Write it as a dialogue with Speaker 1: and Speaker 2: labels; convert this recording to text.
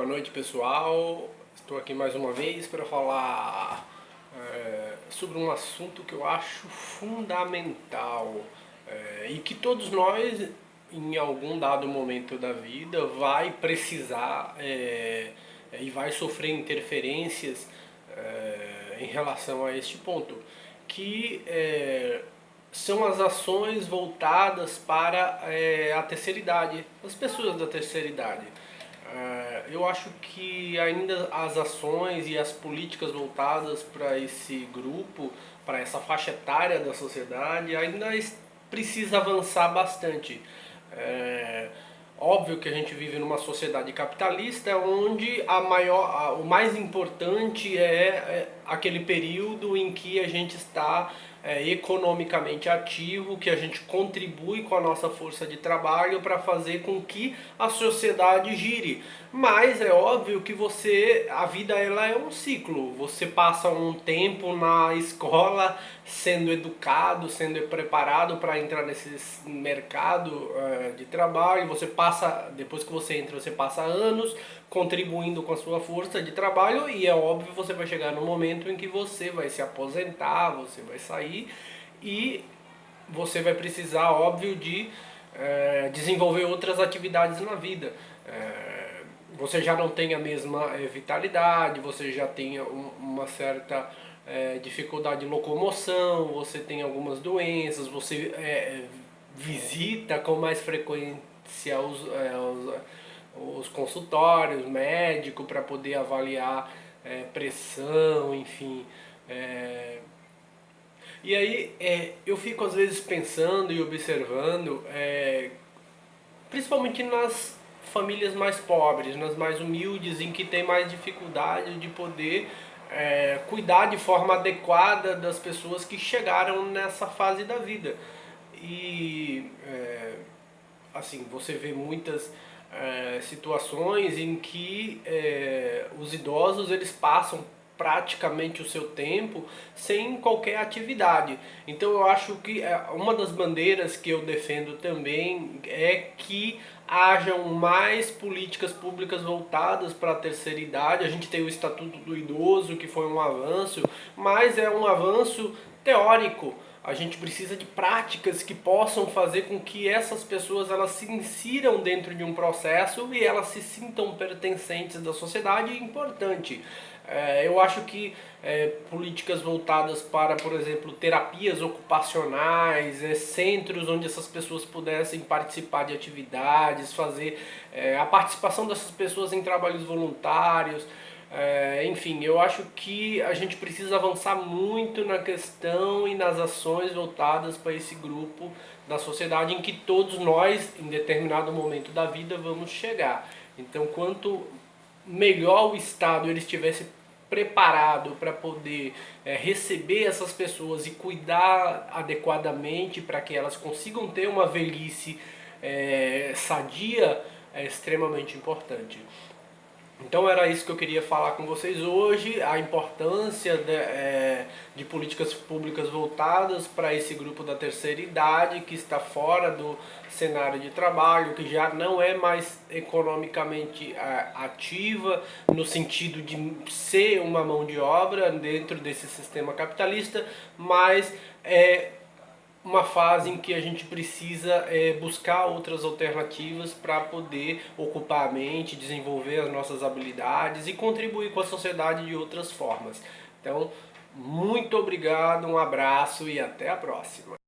Speaker 1: noite, pessoal. Estou aqui mais uma vez para falar sobre um assunto que eu acho fundamental e que todos nós, em algum dado momento da vida, vai precisar e vai sofrer interferências em relação a este ponto, que são as ações voltadas para a terceira idade, as pessoas da terceira idade. Eu acho que ainda as ações e as políticas voltadas para esse grupo, para essa faixa etária da sociedade, ainda precisa avançar bastante. É, Óbvio que a gente vive numa sociedade capitalista onde o mais importante é aquele período em que a gente está economicamente ativo, que a gente contribui com a nossa força de trabalho para fazer com que a sociedade gire. Mas é óbvio que a vida ela é um ciclo. Você passa um tempo na escola sendo educado, sendo preparado para entrar nesse mercado de trabalho. Depois que você entra, você passa anos contribuindo com a sua força de trabalho e é óbvio você vai chegar no momento em que você vai se aposentar, você vai sair e você vai precisar, óbvio, de desenvolver outras atividades na vida. Você já não tem a mesma vitalidade, você já tem uma certa dificuldade de locomoção, você tem algumas doenças, você visita com mais frequência os consultórios médicos para poder avaliar pressão, enfim. E aí eu fico às vezes pensando e observando, principalmente nas famílias mais pobres, nas mais humildes, em que tem mais dificuldade de poder cuidar de forma adequada das pessoas que chegaram nessa fase da vida. E assim, você vê muitas situações em que os idosos eles passam praticamente o seu tempo sem qualquer atividade. Então eu acho que uma das bandeiras que eu defendo também é que hajam mais políticas públicas voltadas para a terceira idade. A gente tem o Estatuto do Idoso, que foi um avanço, mas é um avanço teórico. A gente precisa de práticas que possam fazer com que essas pessoas elas se insiram dentro de um processo e elas se sintam pertencentes da sociedade. Importante. Eu acho que políticas voltadas para, por exemplo, terapias ocupacionais, centros onde essas pessoas pudessem participar de atividades, fazer a participação dessas pessoas em trabalhos voluntários. Enfim, eu acho que a gente precisa avançar muito na questão e nas ações voltadas para esse grupo da sociedade em que todos nós, em determinado momento da vida, vamos chegar. Então, quanto melhor o Estado ele estivesse preparado para poder receber essas pessoas e cuidar adequadamente para que elas consigam ter uma velhice sadia, é extremamente importante. Então era isso que eu queria falar com vocês hoje, a importância de políticas públicas voltadas para esse grupo da terceira idade que está fora do cenário de trabalho, que já não é mais economicamente ativa no sentido de ser uma mão de obra dentro desse sistema capitalista, mas uma fase em que a gente precisa buscar outras alternativas para poder ocupar a mente, desenvolver as nossas habilidades e contribuir com a sociedade de outras formas. Então, muito obrigado, um abraço e até a próxima.